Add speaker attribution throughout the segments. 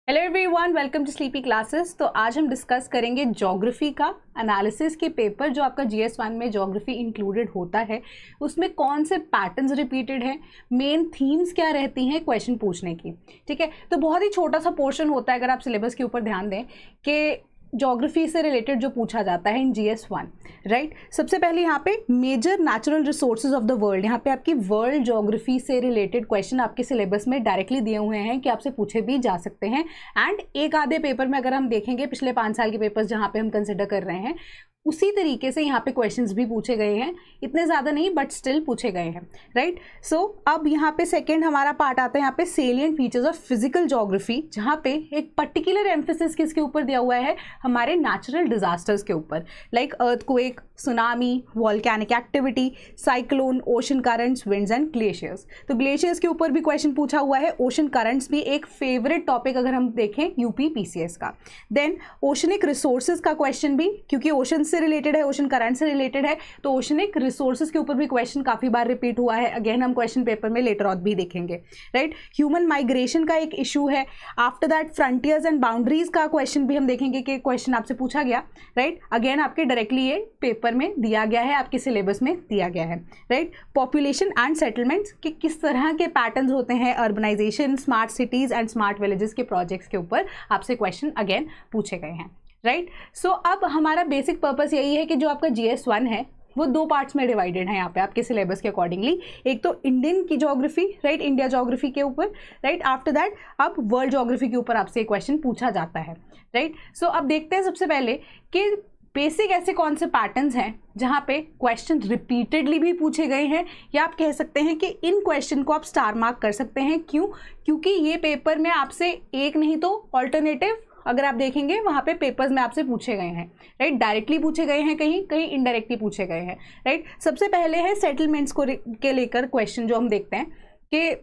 Speaker 1: Hello everyone, welcome to sleepy classes. तो आज हम डिस्कस करेंगे ज्योग्राफी का एनालिसिस के पेपर जो आपका GS1 में ज्योग्राफी इंक्लूडेड होता है, उसमें कौन से पैटर्न्स रिपीटेड हैं, मेन थीम्स क्या रहती हैं क्वेश्चन पूछने की। ठीक है, तो बहुत ही छोटा सा पोर्शन होता है अगर आप सिलेबस के ऊपर ध्यान दें कि ज्योग्राफी से रिलेटेड जो पूछा जाता है इन GS1, राइट। सबसे पहले यहाँ पे major natural resources of the world, यहाँ पे आपकी वर्ल्ड ज्योग्राफी से रिलेटेड क्वेश्चन आपके सिलेबस में डायरेक्टली दिए हुए हैं कि आपसे पूछे भी जा सकते हैं। एंड एक आधे पेपर में अगर हम देखेंगे पिछले 5 साल के पेपर्स जहाँ पे हम कंसिडर कर रहे हैं, उसी तरीके से यहाँ पे क्वेश्चंस भी पूछे गए हैं, इतने ज़्यादा नहीं बट स्टिल पूछे गए हैं, राइट। सो अब यहाँ पे सेकंड हमारा पार्ट आता है यहाँ पे salient features of physical geography, जहाँ पे एक पर्टिकुलर एम्फेसिस किसके ऊपर दिया हुआ है, हमारे नेचुरल डिजास्टर्स के ऊपर, like earthquake, tsunami, volcanic activity, cyclone, ocean currents, winds and glaciers. तो ग्लेशियर्स के ऊपर भी क्वेश्चन पूछा हुआ है। ओशन करंट्स भी एक फेवरेट टॉपिक अगर हम देखें यूपी PCS का। देन ओशनिक रिसोर्सेज का क्वेश्चन भी, क्योंकि ओशन से रिलेटेड है, ओशन करंट से रिलेटेड है, तो ओशनिक रिसोर्सेज के ऊपर भी क्वेश्चन काफी बार रिपीट हुआ है। अगेन हम क्वेश्चन पेपर में लेटर ऑन भी देखेंगे, राइट। ह्यूमन माइग्रेशन का एक इशू है। After that frontiers and boundaries का क्वेश्चन भी हम देखेंगे कि क्वेश्चन आपसे पूछा गया, राइट। अगेन आपके डायरेक्टली ये पेपर में दिया गया है, आपके सिलेबस में दिया गया है, राइट। पॉपुलेशन एंड सेटलमेंट्स के किस तरह के पैटर्न्स होते हैं, urbanisation, smart cities and smart villages के प्रोजेक्ट्स के ऊपर आपसे क्वेश्चन अगेन पूछे गए हैं, राइट। सो अब हमारा बेसिक पर्पस यही है कि जो आपका GS1 है वो 2 पार्ट्स में डिवाइडेड है यहाँ पे आपके सिलेबस के अकॉर्डिंगली। एक तो इंडियन की ज्योग्राफी, राइट, इंडिया ज्योग्राफी के ऊपर, राइट। आफ्टर दैट अब वर्ल्ड ज्योग्राफी के ऊपर आपसे क्वेश्चन पूछा जाता है, राइट। सो अब देखते हैं सबसे पहले कि बेसिक ऐसे कौन से पैटर्न्स हैं जहाँ पे क्वेश्चन रिपीटेडली भी पूछे गए हैं, या आप कह सकते हैं कि इन क्वेश्चन को आप स्टार मार्क कर सकते हैं। क्यों? क्योंकि ये पेपर में आपसे एक नहीं तो ऑल्टरनेटिव अगर आप देखेंगे वहाँ पे पेपर्स में आपसे पूछे गए हैं, राइट। डायरेक्टली पूछे गए हैं, कहीं कहीं इनडायरेक्टली पूछे गए हैं, राइट। सबसे पहले है सेटलमेंट्स को के लेकर क्वेश्चन जो हम देखते हैं कि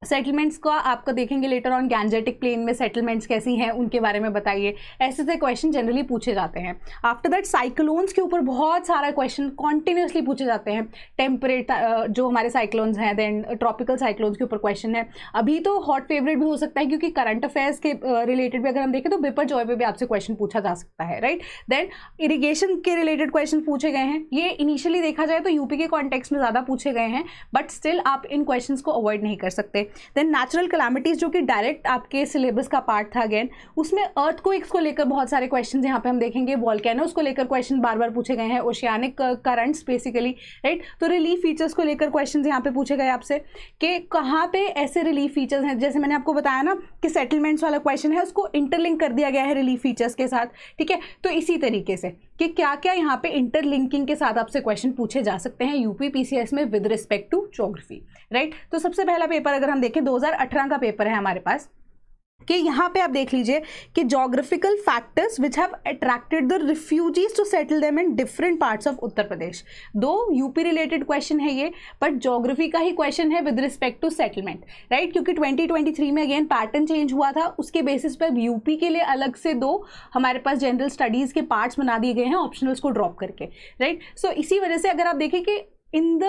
Speaker 1: सेटलमेंट्स का आपका देखेंगे लेटर ऑन, गैंजेटिक प्लेन में सेटलमेंट्स कैसी हैं उनके बारे में बताइए, ऐसे से क्वेश्चन जनरली पूछे जाते हैं। आफ्टर दैट साइक्लोन्स के ऊपर बहुत सारा क्वेश्चन कॉन्टिन्यूसली पूछे जाते हैं। टेम्परेट जो हमारे साइक्लोन्स हैं, देन ट्रॉपिकल साइक्लोन्स के ऊपर क्वेश्चन है। अभी तो हॉट फेवरेट भी हो सकता है क्योंकि करंट अफेयर्स के रिलेटेड भी अगर हम देखें तो बिपर जॉय पे भी आपसे क्वेश्चन पूछा जा सकता है, राइट। देन इरीगेशन के रिलेटेड क्वेश्चन पूछे गए हैं। ये इनिशियली देखा जाए तो यूपी के कॉन्टेक्स्ट में ज़्यादा पूछे गए हैं, बट स्टिल आप इन क्वेश्चन को अवॉइड नहीं कर सकते। देन नेचुरल कैलामिटीज जो कि डायरेक्ट आपके सिलेबस का पार्ट था, अगेन उसमें अर्थक्वेक्स को लेकर बहुत सारे क्वेश्चंस यहाँ पे हम देखेंगे। वॉल्केनोस को लेकर क्वेश्चन बार बार पूछे गए हैं, ओशियानिक करंट्स बेसिकली, राइट। तो रिलीफ फीचर्स को लेकर क्वेश्चंस यहाँ पे पूछे गए आपसे कि कहाँ पे ऐसे रिलीफ फीचर्स हैं। जैसे मैंने आपको बताया ना कि सेटलमेंट्स वाला क्वेश्चन है, उसको इंटरलिंक कर दिया गया है रिलीफ फीचर्स के साथ, ठीक है। तो इसी तरीके से कि क्या क्या यहाँ पे इंटरलिंकिंग के साथ आपसे क्वेश्चन पूछे जा सकते हैं यूपी PCS में with respect to geography, right. तो सबसे पहला पेपर अगर हम देखें 2018 का पेपर है हमारे पास, कि यहाँ पे आप देख लीजिए कि geographical factors which have attracted the refugees to settle them in different parts of Uttar Pradesh. 2 UP related question है ये, बट ज्योग्राफी का ही क्वेश्चन है with respect to settlement, right. क्योंकि 2023 में अगेन पैटर्न चेंज हुआ था, उसके बेसिस पर यूपी के लिए अलग से 2 हमारे पास जनरल स्टडीज के पार्ट्स बना दिए गए हैं ऑप्शनल्स को ड्रॉप करके, राइट। सो इसी वजह से अगर आप देखें कि इन द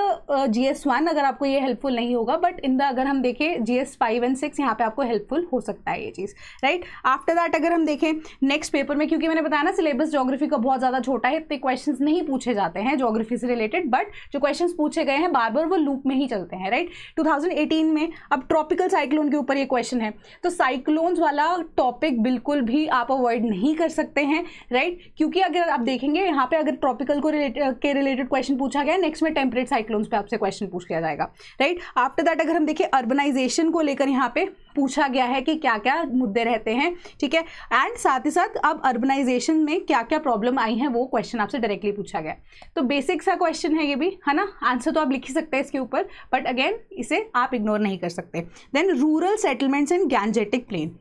Speaker 1: GS1 अगर आपको ये हेल्पफुल नहीं होगा, बट इन द अगर हम देखें GS5 और 6 यहाँ पे आपको हेल्पफुल हो सकता है ये चीज़, राइट। आफ्टर दैट अगर हम देखें नेक्स्ट पेपर में, क्योंकि मैंने बताया ना सिलेबस ज्योग्राफी का बहुत ज़्यादा छोटा है, इतने क्वेश्चंस नहीं पूछे जाते हैं ज्योग्राफी से रिलेटेड, बट जो क्वेश्चंस पूछे गए हैं बार बार वो लूप में ही चलते हैं, राइट। 2018 में अब ट्रॉपिकल साइक्लोन के ऊपर ये क्वेश्चन है, तो साइक्लोन्स वाला टॉपिक बिल्कुल भी आप अवॉइड नहीं कर सकते हैं, राइट। क्योंकि अगर आप देखेंगे यहाँ पे अगर ट्रॉपिकल को रिलेटेड क्वेश्चन पूछा गया, नेक्स्ट में टेम्परेट साइक्लोन्स पे आपसे क्वेश्चन पूछ लिया जाएगा, राइट। आफ्टर दैट अगर हम देखें अर्बनाइजेशन को लेकर यहाँ पे पूछा गया है कि क्या क्या मुद्दे रहते हैं, ठीक है। एंड साथ ही साथ अब अर्बनाइजेशन में क्या क्या प्रॉब्लम आई हैं वो क्वेश्चन आपसे डायरेक्टली पूछा गया। तो बेसिक सा क्वेश्चन है ये भी, है ना। आंसर तो आप लिख ही सकते हैं इसके ऊपर, बट अगेन इसे आप इग्नोर नहीं कर सकते। Then rural settlements in Gangetic plain,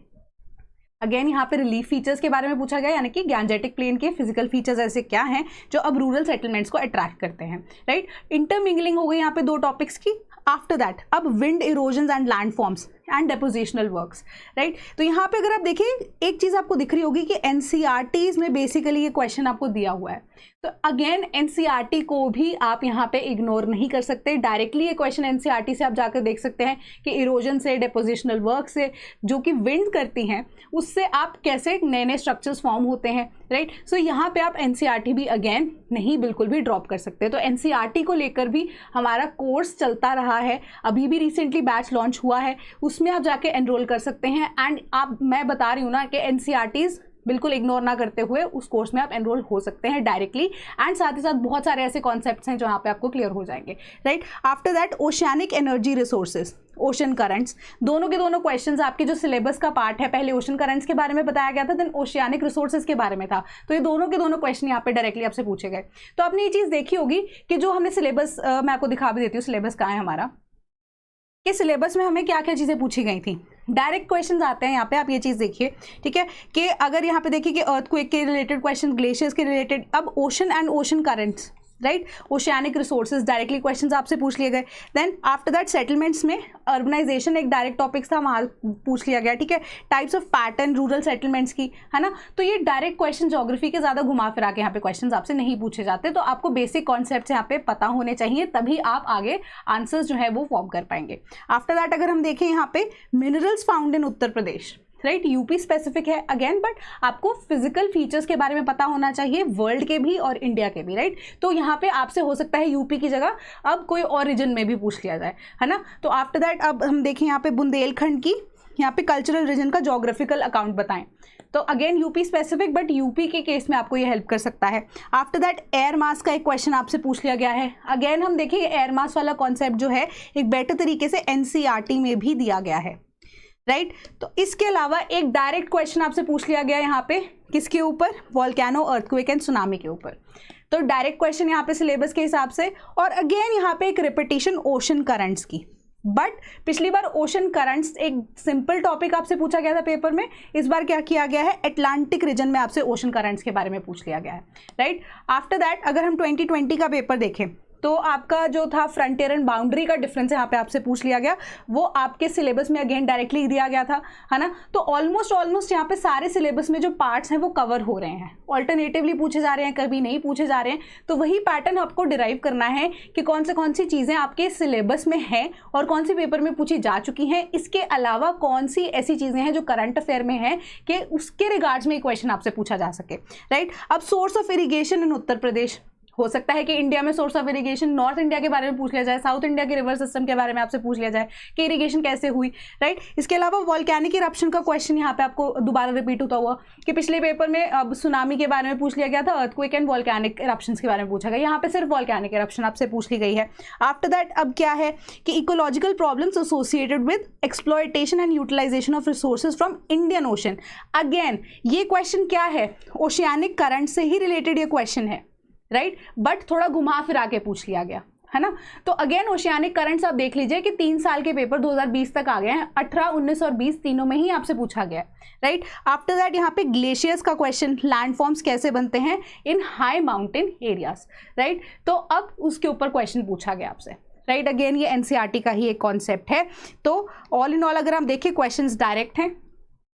Speaker 1: again यहाँ पे रिलीफ फीचर्स के बारे में पूछा गया, यानी कि गैंजेटिक प्लेन के फिजिकल फीचर्स ऐसे क्या हैं जो अब रूरल सेटलमेंट्स को अट्रैक्ट करते हैं, राइट। इंटरमिंगलिंग हो गई यहाँ पे 2 टॉपिक्स की। आफ्टर दैट अब wind erosion and landforms and डेपोजिशनल works, right. तो यहाँ पे अगर आप देखें एक चीज़ आपको दिख रही होगी कि NCERTs में बेसिकली ये क्वेश्चन आपको दिया हुआ है। तो अगेन एनसीईआरटी को भी आप यहाँ पे इग्नोर नहीं कर सकते। डायरेक्टली ये क्वेश्चन एनसीईआरटी से आप जाकर देख सकते हैं कि इरोजन से, डिपोजिशनल वर्क से, जो कि विंड करती हैं, उससे आप कैसे नए नए स्ट्रक्चर्स फॉर्म होते हैं, राइट। सो यहाँ पे आप एनसीईआरटी भी अगेन नहीं बिल्कुल भी ड्रॉप कर सकते। तो एनसीईआरटी को लेकर भी हमारा कोर्स चलता रहा है, अभी भी रिसेंटली बैच लॉन्च हुआ है, उसमें आप जाके एनरोल कर सकते हैं। एंड आप, मैं बता रही हूँ ना कि एनसीईआरटीज़ बिल्कुल इग्नोर ना करते हुए उस कोर्स में आप एनरोल हो सकते हैं डायरेक्टली। एंड साथ ही साथ बहुत सारे ऐसे कॉन्सेप्ट्स हैं जो यहाँ पे आपको क्लियर हो जाएंगे, right. After that oceanic energy resources, ocean currents, दोनों के दोनों क्वेश्चंस आपके जो सिलेबस का पार्ट है, पहले ओशन करंट्स के बारे में बताया गया था, देन ओशियानिक रिसोर्सेज के बारे में था। तो ये दोनों के दोनों क्वेश्चन यहाँ पे डायरेक्टली आपसे पूछे गए। तो आपने ये चीज़ देखी होगी कि जो हमने सिलेबस, मैं आपको दिखा भी देती हूँ सिलेबस कहाँ है हमारा, कि सिलेबस में हमें क्या क्या चीज़ें पूछी गई थी। डायरेक्ट क्वेश्चंस आते हैं यहाँ पे, आप ये चीज़ देखिए, ठीक है, कि अगर यहाँ पे देखिए कि अर्थक्वेक के रिलेटेड क्वेश्चन, ग्लेशियर्स के रिलेटेड, अब ocean and ocean currents, right, oceanic resources, directly questions आपसे पूछ लिए गए। देन आफ्टर दैट सेटलमेंट्स में अर्बनाइजेशन एक डायरेक्ट टॉपिक था, वहाँ पूछ लिया गया, ठीक है। Types of pattern rural settlements की, है ना। तो ये डायरेक्ट क्वेश्चन ज्योग्राफी के ज़्यादा घुमा फिरा के यहाँ पे क्वेश्चन आपसे नहीं पूछे जाते। तो आपको बेसिक कॉन्सेप्ट यहाँ पे पता होने चाहिए, तभी आप आगे आंसर्स जो है वो फॉर्म कर पाएंगे। आफ्टर दैट अगर हम देखें यहाँ पे minerals found in Uttar Pradesh, right, UP specific है अगेन, बट आपको फिजिकल फीचर्स के बारे में पता होना चाहिए, वर्ल्ड के भी और इंडिया के भी, राइट। तो यहाँ पे आपसे हो सकता है यूपी की जगह अब कोई और रीजन में भी पूछ लिया जाए, है ना। तो आफ्टर दैट अब हम देखें यहाँ पे बुंदेलखंड की, यहाँ पे कल्चरल रीजन का जोग्राफिकल अकाउंट बताएं। तो again UP specific, but UP के केस में आपको ये हेल्प कर सकता है। आफ्टर दैट एयर मास का एक क्वेश्चन आपसे पूछ लिया गया है। अगेन हम देखिए एयर मास वाला कॉन्सेप्ट जो है एक बेटर तरीके से एनसीईआरटी में भी दिया गया है, राइट। तो इसके अलावा एक डायरेक्ट क्वेश्चन आपसे पूछ लिया गया यहाँ पे, किसके ऊपर, वोल्केनो, अर्थक्वेक एंड सुनामी के ऊपर। तो डायरेक्ट क्वेश्चन यहाँ पे सिलेबस के हिसाब से। और अगेन यहाँ पे एक रिपीटिशन ओशन करंट्स की, बट पिछली बार ओशन करंट्स एक सिंपल टॉपिक आपसे पूछा गया था पेपर में, इस बार क्या किया गया है, अटलांटिक रीजन में आपसे ओशन करंट्स के बारे में पूछ लिया गया है, राइट। आफ्टर दैट अगर हम 2020 का पेपर देखें तो आपका जो था फ्रंटियर एंड बाउंड्री का डिफरेंस यहाँ पे आपसे पूछ लिया गया, वो आपके सिलेबस में अगेन डायरेक्टली दिया गया था, है ना। तो ऑलमोस्ट यहाँ पे सारे सिलेबस में जो पार्ट्स हैं वो कवर हो रहे हैं, ऑल्टरनेटिवली पूछे जा रहे हैं, कभी नहीं पूछे जा रहे हैं। तो वही पैटर्न आपको डिराइव करना है कि कौन सी चीज़ें आपके सिलेबस में हैं और कौन सी पेपर में पूछी जा चुकी हैं। इसके अलावा कौन सी ऐसी चीज़ें हैं जो करंट अफेयर में हैं कि उसके रिगार्ड्स में क्वेश्चन आपसे पूछा जा सके, राइट। अब सोर्स ऑफ इरीगेशन इन उत्तर प्रदेश, हो सकता है कि इंडिया में source of irrigation north India के बारे में पूछ लिया जाए, साउथ इंडिया के रिवर सिस्टम के बारे में आपसे पूछ लिया जाए कि इरिगेशन कैसे हुई, राइट। इसके अलावा वॉल्केनिक इरप्शन का क्वेश्चन यहाँ पे आपको दोबारा रिपीट होता हुआ कि पिछले पेपर में अब सुनामी के बारे में पूछ लिया गया था, अर्थक्वेक एंड वॉल्केनिक इरप्शंस के बारे में पूछा गया, यहाँ पे सिर्फ वॉल्केनिक इरप्शन आपसे पूछ ली गई है। आफ्टर दैट अब क्या है कि ecological problems associated with exploitation and utilisation of resources from Indian Ocean. Again ये क्वेश्चन क्या है, ओशियानिक करंट से ही रिलेटेड ये क्वेश्चन है, राइट, बट थोड़ा घुमा फिरा के पूछ लिया गया, है ना। तो अगेन ओशियानिक करंट्स आप देख लीजिए कि 3 साल के पेपर 2020 तक आ गए हैं, 18, 19 और 20 तीनों में ही आपसे पूछा गया है, राइट। आफ्टर दैट यहाँ पे ग्लेशियर्स का क्वेश्चन, लैंडफॉर्म्स कैसे बनते हैं इन हाई माउंटेन एरियाज, राइट। तो अब उसके ऊपर क्वेश्चन पूछा गया आपसे, राइट। अगेन ये एनसीईआरटी का ही एक कॉन्सेप्ट है। तो ऑल इन ऑल अगर हम देखें क्वेश्चन डायरेक्ट हैं,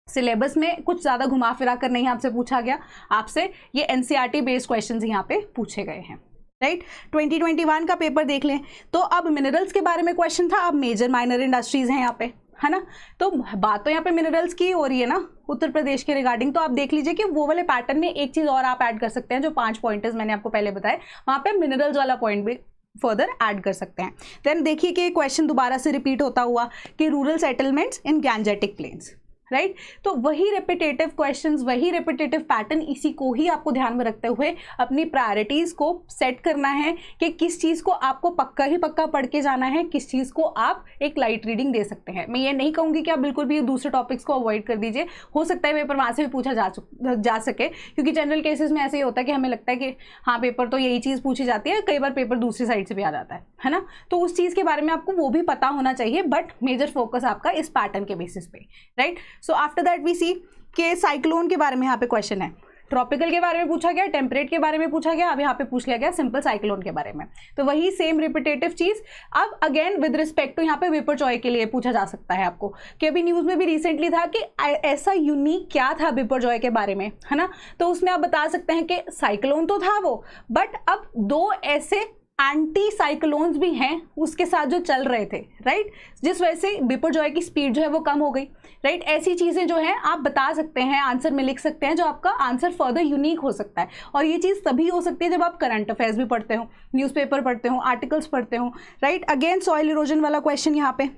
Speaker 1: सिलेबस में कुछ ज़्यादा घुमा फिरा कर नहीं आपसे पूछा गया, आपसे ये एनसीईआरटी बेस्ड क्वेश्चंस यहाँ पे पूछे गए हैं, राइट। 2021 का पेपर देख लें तो अब मिनरल्स के बारे में क्वेश्चन था, अब मेजर माइनर इंडस्ट्रीज हैं यहाँ पे, है ना। तो बात तो यहाँ पे मिनरल्स की हो रही है ना उत्तर प्रदेश के रिगार्डिंग, तो आप देख लीजिए कि वो वाले पैटर्न में एक चीज़ और आप ऐड कर सकते हैं, जो 5 पॉइंटर्स मैंने आपको पहले बताए, वहाँ पे मिनरल्स वाला पॉइंट भी फर्दर ऐड कर सकते हैं। देन देखिए कि क्वेश्चन दोबारा से रिपीट होता हुआ कि rural settlements in Gangetic plains, right. तो वही रेपिटेटिव क्वेश्चंस, वही रेपिटेटिव पैटर्न, इसी को ही आपको ध्यान में रखते हुए अपनी प्रायोरिटीज़ को सेट करना है कि किस चीज़ को आपको पक्का ही पक्का पढ़ के जाना है, किस चीज़ को आप एक लाइट रीडिंग दे सकते हैं। मैं ये नहीं कहूँगी कि आप बिल्कुल भी दूसरे टॉपिक्स को अवॉइड कर दीजिए, हो सकता है पेपर वहाँ से भी पूछा जा सके, क्योंकि जनरल केसेस में ऐसे ही होता है कि हमें लगता है कि हाँ पेपर तो यही चीज़ पूछी जाती है, कई बार पेपर दूसरी साइड से भी आ जाता है ना। तो उस चीज़ के बारे में आपको वो भी पता होना चाहिए, बट मेजर फोकस आपका इस पैटर्न के बेसिस पे, right. So after that we see के साइक्लोन के बारे में यहाँ पे क्वेश्चन है, ट्रॉपिकल के बारे में पूछा गया, टेम्परेट के बारे में पूछा गया, अब यहाँ पे पूछ लिया गया सिंपल साइक्लोन के बारे में। तो वही सेम रिपीटेटिव चीज अब अगेन विद रिस्पेक्ट टू यहाँ पे बिपरजॉय के लिए पूछा जा सकता है आपको, कि अभी न्यूज में भी रिसेंटली था कि ऐसा यूनिक क्या था बिपरजॉय के बारे में, है ना। तो उसमें आप बता सकते हैं कि साइक्लोन तो था वो, बट अब दो ऐसे एंटी साइक्लोन्स भी हैं उसके साथ जो चल रहे थे, राइट, जिस वजह से बिपरजॉय की स्पीड जो है वो कम हो गई, राइट। ऐसी चीज़ें जो है आप बता सकते हैं, आंसर में लिख सकते हैं, जो आपका आंसर फर्दर यूनिक हो सकता है। और ये चीज़ तभी हो सकती है जब आप करंट अफेयर्स भी पढ़ते हो, न्यूज़पेपर पढ़ते हो, आर्टिकल्स पढ़ते हो, राइट। अगेन सॉइल इरोजन वाला क्वेश्चन यहाँ पे,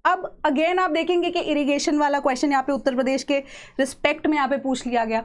Speaker 1: अब अगेन आप देखेंगे कि इरिगेशन वाला क्वेश्चन यहाँ पे उत्तर प्रदेश के रिस्पेक्ट में यहाँ पे पूछ लिया गया।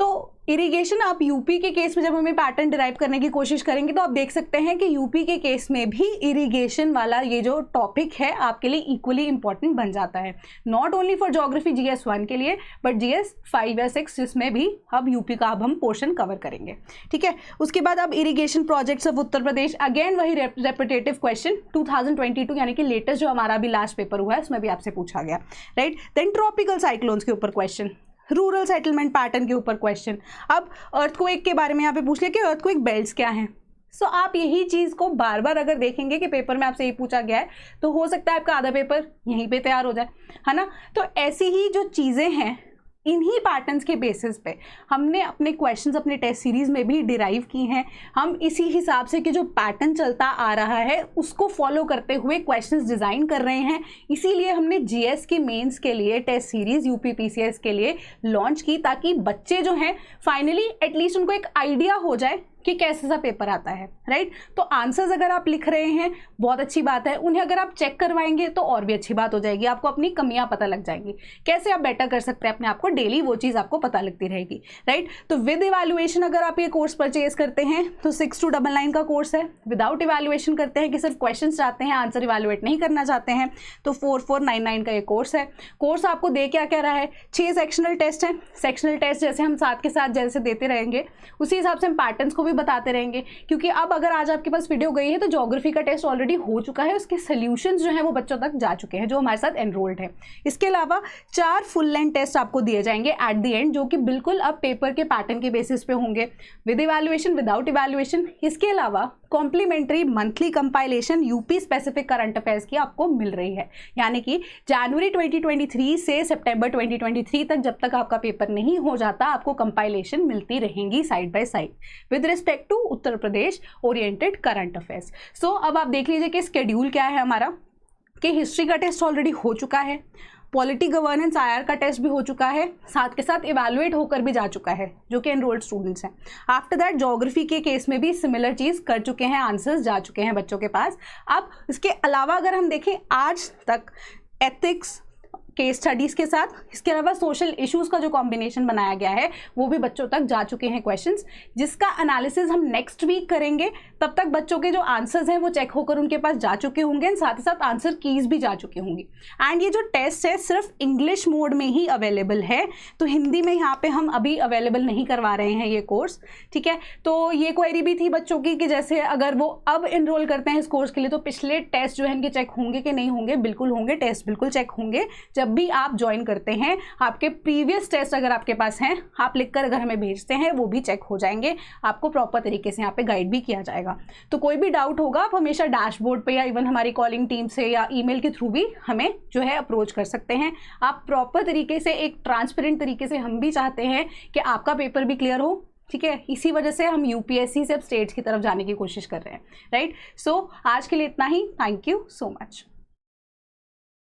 Speaker 1: तो इरिगेशन आप यूपी के केस में जब हमें पैटर्न डिराइव करने की कोशिश करेंगे तो आप देख सकते हैं कि यूपी के केस में भी इरिगेशन वाला ये जो टॉपिक है आपके लिए इक्वली इंपॉर्टेंट बन जाता है, not only for geography GS 1 के लिए बट GS 5 या 6 जिसमें भी अब यूपी का अब हम पोर्शन कवर करेंगे, ठीक है। उसके बाद अब irrigation projects of Uttar Pradesh, again वही रेपिटेटिव क्वेश्चन 2022 यानी कि लेटेस्ट जो हमारा अभी लास्ट पेपर हुआ है उसमें भी आपसे पूछा गया, राइट। देन ट्रॉपिकल साइक्लोन्स के ऊपर क्वेश्चन, रूरल सेटलमेंट पैटर्न के ऊपर क्वेश्चन, अब अर्थक्वेक के बारे में यहाँ पे पूछ लिया कि अर्थक्वेक बेल्ट्स क्या हैं। सो आप यही चीज़ को बार बार अगर देखेंगे कि पेपर में आपसे ये पूछा गया है तो हो सकता है आपका आधा पेपर यहीं पे तैयार हो जाए, है ना। तो ऐसी ही जो चीज़ें हैं इन्हीं पैटर्न्स के बेसिस पे हमने अपने क्वेश्चंस अपने टेस्ट सीरीज में भी डिराइव की हैं। हम इसी हिसाब से कि जो पैटर्न चलता आ रहा है उसको फॉलो करते हुए क्वेश्चंस डिज़ाइन कर रहे हैं। इसीलिए हमने GS की मेंस के लिए टेस्ट सीरीज UP PCS के लिए लॉन्च की, ताकि बच्चे जो हैं फाइनली एटलीस्ट उनको एक आइडिया हो जाए कि कैसे सा पेपर आता है, राइट। तो आंसर्स अगर आप लिख रहे हैं बहुत अच्छी बात है, उन्हें अगर आप चेक करवाएंगे तो और भी अच्छी बात हो जाएगी, आपको अपनी कमियां पता लग जाएंगी, कैसे आप बेटर कर सकते हैं अपने आप को, डेली वो चीज़ आपको पता लगती रहेगी, राइट। तो विद इवैल्यूएशन अगर आप ये कोर्स परचेज करते हैं तो 6299 का कोर्स है। विदाउट इवैल्यूएशन करते हैं कि सिर्फ क्वेश्चन चाहते हैं, आंसर इवैल्यूएट नहीं करना चाहते हैं, तो 4499 का ये कोर्स है। कोर्स आपको दे क्या कह रहा है, 6 सेक्शनल टेस्ट हैं। सेक्शनल टेस्ट जैसे हम साथ के साथ जैसे देते रहेंगे उसी हिसाब से हम पैटर्न्स को भी बताते रहेंगे, क्योंकि अब अगर आज आपके पास वीडियो गई है तो ज्योग्राफी का टेस्ट ऑलरेडी हो चुका है, उसके सॉल्यूशंस जो है वो बच्चों तक जा चुके हैं जो हमारे साथ एनरोल्ड है। इसके अलावा 4 फुल लेंथ टेस्ट आपको दिए जाएंगे एट द एंड, जो कि बिल्कुल अब पेपर के पैटर्न के बेसिस पे होंगे, विद इवैल्यूएशन विदाउट इवैल्यूएशन। इसके अलावा complimentary monthly compilation UP specific current affairs की आपको मिल रही है, यानी कि जनवरी 2023 से सितंबर 2023 तक जब तक आपका पेपर नहीं हो जाता आपको कंपाइलेशन मिलती रहेंगी side by side with respect to Uttar Pradesh oriented current affairs. So अब आप देख लीजिए कि स्केड्यूल क्या है हमारा, कि हिस्ट्री का टेस्ट ऑलरेडी हो चुका है, पॉलिटी गवर्नेंस IR का टेस्ट भी हो चुका है, साथ के साथ इवैल्यूएट होकर भी जा चुका है जो कि एनरोल्ड स्टूडेंट्स हैं। आफ्टर दैट ज्योग्राफी के केस में भी सिमिलर चीज़ कर चुके हैं, आंसर्स जा चुके हैं बच्चों के पास। अब इसके अलावा अगर हम देखें आज तक एथिक्स केस स्टडीज़ के साथ, इसके अलावा सोशल इश्यूज़ का जो कॉम्बिनेशन बनाया गया है वो भी बच्चों तक जा चुके हैं क्वेश्चंस, जिसका एनालिसिस हम नेक्स्ट वीक करेंगे। तब तक बच्चों के जो आंसर्स हैं वो चेक होकर उनके पास जा चुके होंगे एंड साथ ही साथ आंसर कीज भी जा चुकी होंगी। एंड ये जो टेस्ट है सिर्फ इंग्लिश मोड में ही अवेलेबल है, तो हिंदी में यहाँ पे हम अभी अवेलेबल नहीं करवा रहे हैं ये कोर्स, ठीक है। तो ये क्वेरी भी थी बच्चों की कि जैसे अगर वो अब इनरोल करते हैं इस कोर्स के लिए तो पिछले टेस्ट जो है इनके चेक होंगे कि नहीं होंगे। बिल्कुल होंगे, टेस्ट बिल्कुल चेक होंगे। जब भी आप ज्वाइन करते हैं आपके प्रीवियस टेस्ट अगर आपके पास हैं आप लिखकर अगर हमें भेजते हैं वो भी चेक हो जाएंगे, आपको प्रॉपर तरीके से यहाँ पे गाइड भी किया जाएगा। तो कोई भी डाउट होगा आप हमेशा डैशबोर्ड पे या इवन हमारी कॉलिंग टीम से या ईमेल के थ्रू भी हमें जो है अप्रोच कर सकते हैं। आप प्रॉपर तरीके से एक ट्रांसपेरेंट तरीके से, हम भी चाहते हैं कि आपका पेपर भी क्लियर हो, ठीक है। इसी वजह से हम UPSC से अब स्टेट्स की तरफ जाने की कोशिश कर रहे हैं, राइट। सो आज के लिए इतना ही। Thank you so much.